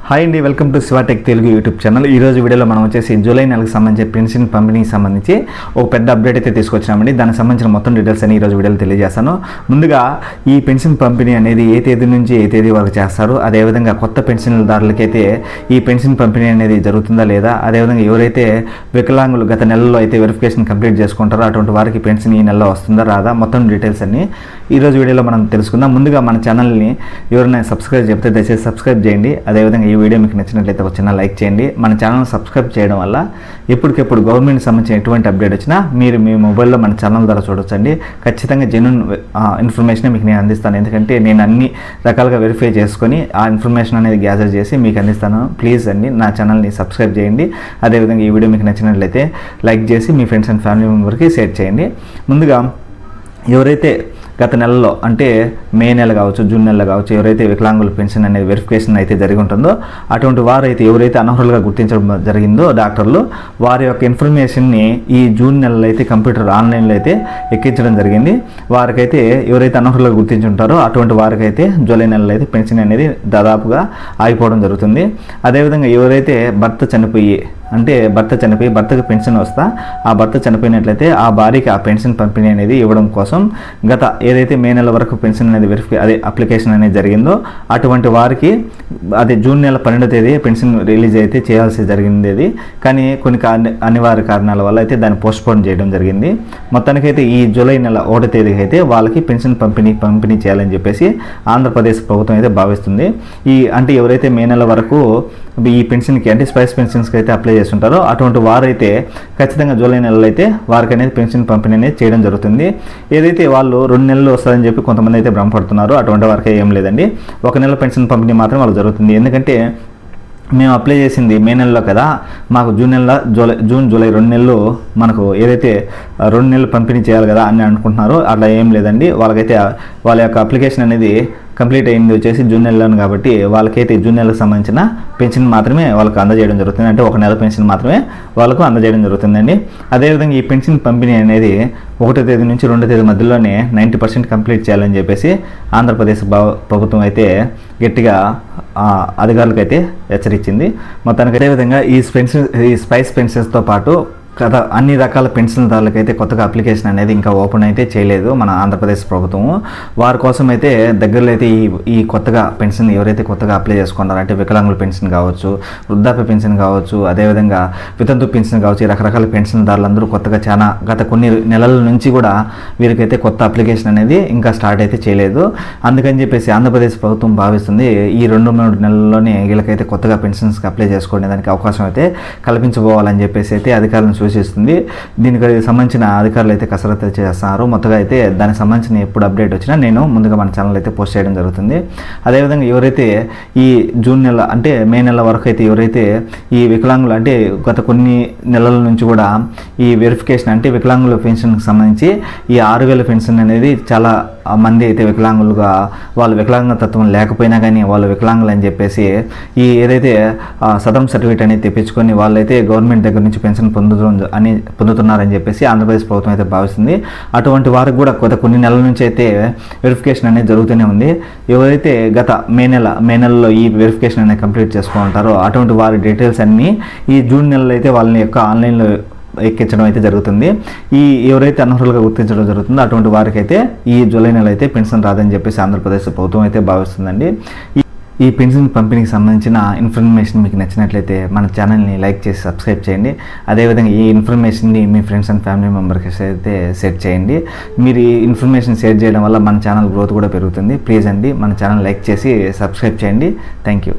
Hi అండి, welcome to Shivatech Telugu YouTube channel. ఈరోజు వీడియోలో మనం వచ్చేసి జూలై నెలకు సంబంధించి పెన్షన్ పంపిణీకి సంబంధించి ఒక పెద్ద అప్డేట్ అయితే తీసుకొచ్చామండి. దానికి సంబంధించిన మొత్తం డీటెయిల్స్ అని ఈరోజు వీడియోలో తెలియజేస్తాను. ముందుగా ఈ పెన్షన్ పంపిణీ అనేది ఏ తేదీ నుంచి ఏ తేదీ వరకు చేస్తారు, అదేవిధంగా కొత్త పెన్షన్దారులకైతే ఈ పెన్షన్ పంపిణీ అనేది జరుగుతుందా లేదా, అదేవిధంగా ఎవరైతే వికలాంగులు గత నెలలో అయితే వెరిఫికేషన్ కంప్లీట్ చేసుకుంటారో అటువంటి వారికి పెన్షన్ ఈ నెలలో వస్తుందా రాదా, మొత్తం డీటెయిల్స్ అన్ని ఈరోజు వీడియోలో మనం తెలుసుకుందాం. ముందుగా మన ఛానల్ని ఎవరైనా సబ్స్క్రైబ్ చెప్తే దయచేసి సబ్స్క్రైబ్ చేయండి. అదేవిధంగా ఈ వీడియో మీకు నచ్చినట్లయితే ఒక చిన్న లైక్ చేయండి. మన ఛానల్ సబ్స్క్రైబ్ చేయడం వల్ల ఎప్పటికెప్పుడు గవర్నమెంట్ సంబంధించిన ఎటువంటి అప్డేట్ వచ్చినా మీరు మీ మొబైల్లో మన ఛానల్ ద్వారా చూడొచ్చండి. ఖచ్చితంగా జెన్యూన్ ఇన్ఫర్మేషన్ మీకు నేను అందిస్తాను. ఎందుకంటే నేను అన్ని రకాలుగా వెరిఫై చేసుకొని ఆ ఇన్ఫర్మేషన్ అనేది గ్యాదర్ చేసి మీకు అందిస్తాను. ప్లీజ్ అండి నా ఛానల్ని సబ్స్క్రైబ్ చేయండి. అదేవిధంగా ఈ వీడియో మీకు నచ్చినట్లయితే లైక్ చేసి మీ ఫ్రెండ్స్ అండ్ ఫ్యామిలీ మెంబర్కి షేర్ చేయండి. ముందుగా ఎవరైతే గత నెలలో అంటే మే నెల కావచ్చు, జూన్ నెల కావచ్చు, ఎవరైతే వికలాంగుల పెన్షన్ అనేది వెరిఫికేషన్ అయితే జరిగి ఉంటుందో అటువంటి వారైతే ఎవరైతే అనర్హులుగా గుర్తించడం జరిగిందో డాక్టర్లు వారి యొక్క ఇన్ఫర్మేషన్ని ఈ జూన్ నెలలో అయితే కంప్యూటర్ ఆన్లైన్లో అయితే ఎక్కించడం జరిగింది. వారికైతే ఎవరైతే అనర్హులుగా గుర్తించుంటారో అటువంటి వారికైతే జూలై నెలలో అయితే పెన్షన్ అనేది దాదాపుగా ఆగిపోవడం జరుగుతుంది. అదేవిధంగా ఎవరైతే భర్త చనిపోయి భర్తకు పెన్షన్ వస్తా ఆ భర్త చనిపోయినట్లయితే ఆ భార్యకి ఆ పెన్షన్ పంపిణీ అనేది ఇవ్వడం కోసం గత ఏదైతే మే నెల వరకు పెన్షన్ అనేది అప్లికేషన్ అనేది జరిగిందో అటువంటి వారికి అదే జూన్ నెల 12వ తేదీ పెన్షన్ రిలీజ్ అయితే చేయాల్సి జరిగింది. కానీ కొన్ని అనివార్య కారణాల వల్ల అయితే దాన్ని పోస్ట్పోన్ చేయడం జరిగింది. మొత్తానికైతే ఈ జూలై నెల 1వ తేదీకి అయితే వాళ్ళకి పెన్షన్ పంపిణీ చేయాలని చెప్పేసి ఆంధ్రప్రదేశ్ ప్రభుత్వం అయితే భావిస్తుంది. అంటే ఎవరైతే మే నెల వరకు ఈ పెన్షన్కి అంటే స్పైస్ పెన్షన్స్కి అయితే అప్లై చేస్తుంటారో అటువంటి వారైతే ఖచ్చితంగా జూలై నెలలో అయితే వారికి అనేది పెన్షన్ పంపిణీ అనేది చేయడం జరుగుతుంది. ఏదైతే వాళ్ళు 2 నెలలు వస్తుందని చెప్పి కొంతమంది అయితే భ్రమపడుతున్నారు, అటువంటి వారికి ఏం లేదండి. 1 నెల పెన్షన్ పంపిణీ మాత్రం వాళ్ళకి జరుగుతుంది. ఎందుకంటే మేము అప్లై చేసింది మే నెలలో కదా, మాకు జూన్ జూలై 2 నెలలు మనకు ఏదైతే 2 నెలలు పంపిణీ చేయాలి కదా అని అనుకుంటున్నారో అట్లా ఏం లేదండి. వాళ్ళకైతే వాళ్ళ యొక్క అప్లికేషన్ అనేది కంప్లీట్ అయింది వచ్చేసి జూన్ నెలలోను కాబట్టి వాళ్ళకైతే జూన్ నెలకు సంబంధించిన పెన్షన్ మాత్రమే వాళ్ళకు అందజేయడం జరుగుతుంది. అంటే 1 నెల పెన్షన్ మాత్రమే వాళ్ళకు అందజేయడం జరుగుతుందండి. అదేవిధంగా ఈ పెన్షన్ పంపిణీ అనేది 1వ తేదీ నుంచి 2వ తేదీ మధ్యలోనే 90% కంప్లీట్ చేయాలని చెప్పేసి ఆంధ్రప్రదేశ్ ప్రభుత్వం అయితే గట్టిగా అధికారులకైతే హెచ్చరించింది. మొత్తానికి అదేవిధంగా ఈ స్పైస్ పెన్షన్స్తో పాటు అన్ని రకాల పెన్షన్దారులకైతే కొత్తగా అప్లికేషన్ అనేది ఇంకా ఓపెన్ అయితే చేయలేదు మన ఆంధ్రప్రదేశ్ ప్రభుత్వం. వారి కోసం అయితే దగ్గరలో అయితే ఈ కొత్తగా పెన్షన్ ఎవరైతే కొత్తగా అప్లై చేసుకున్నారో అంటే వికలాంగుల పెన్షన్ కావచ్చు, వృద్ధాప్య పెన్షన్ కావచ్చు, అదేవిధంగా వితంతు పెన్షన్ కావచ్చు, ఈ రకరకాల పెన్షన్దారులందరూ కొత్తగా గత కొన్ని నెలల నుంచి కూడా వీరికైతే కొత్త అప్లికేషన్ అనేది ఇంకా స్టార్ట్ అయితే చేయలేదు. అందుకని చెప్పేసి ఆంధ్రప్రదేశ్ ప్రభుత్వం భావిస్తుంది ఈ 2-3 నెలల్లోనే వీళ్ళకైతే కొత్తగా పెన్షన్స్కి అప్లై చేసుకునే దానికి అవకాశం అయితే కల్పించబోవాలని చెప్పేసి అయితే అధికారులను సూచిస్తుంది. దీనికి సంబంధించిన అధికారులు అయితే కసరత్తు చేస్తున్నారు. మొత్తగా అయితే దానికి సంబంధించిన ఎప్పుడు అప్డేట్ వచ్చినా నేను ముందుగా మన ఛానల్ అయితే పోస్ట్ చేయడం జరుగుతుంది. అదేవిధంగా ఎవరైతే ఈ జూన్ నెల అంటే మే నెల వరకు అయితే ఎవరైతే ఈ వికలాంగులు అంటే గత కొన్ని నెలల నుంచి కూడా ఈ వెరిఫికేషన్ అంటే వికలాంగుల పెన్షన్కి సంబంధించి ఈ 6,000 పెన్షన్ అనేది చాలా మంది అయితే వికలాంగులుగా వాళ్ళు వికలాంగ తత్వం లేకపోయినా కానీ వాళ్ళు వికలాంగులు అని చెప్పేసి ఈ ఏదైతే సదరం సర్టిఫికేట్ అనేది తెప్పించుకొని వాళ్ళైతే గవర్నమెంట్ దగ్గర నుంచి పెన్షన్ పొందుతున్నారని చెప్పేసి ఆంధ్రప్రదేశ్ ప్రభుత్వం అయితే భావిస్తుంది. అటువంటి వారికి కూడా కొన్ని నెలల నుంచి అయితే వెరిఫికేషన్ అనేది జరుగుతూనే ఉంది. ఎవరైతే గత మే నెలలో ఈ వెరిఫికేషన్ అనేది కంప్లీట్ చేసుకుంటారో అటువంటి వారి డీటెయిల్స్ అన్నీ ఈ జూన్ నెలలో అయితే వాళ్ళని యొక్క ఆన్లైన్లో ఎక్కించడం అయితే జరుగుతుంది. ఎవరైతే అనర్హులుగా గుర్తించడం జరుగుతుందో అటువంటి వారికి అయితే ఈ జూలై నెల అయితే పెన్షన్ రాదని చెప్పేసి ఆంధ్రప్రదేశ్ ప్రభుత్వం అయితే భావిస్తుందండి. ఈ పెన్షన్ పంపిణీకి సంబంధించిన ఇన్ఫర్మేషన్ మీకు నచ్చినట్లయితే మన ఛానల్ని లైక్ చేసి సబ్స్క్రైబ్ చేయండి. అదేవిధంగా ఈ ఇన్ఫర్మేషన్ని మీ ఫ్రెండ్స్ అండ్ ఫ్యామిలీ మెంబర్కి అయితే షేర్ చేయండి. మీరు ఈ ఇన్ఫర్మేషన్ షేర్ చేయడం వల్ల మన ఛానల్ గ్రోత్ కూడా పెరుగుతుంది. ప్లీజ్ అండి మన ఛానల్ లైక్ చేసి సబ్స్క్రైబ్ చేయండి. Thank you.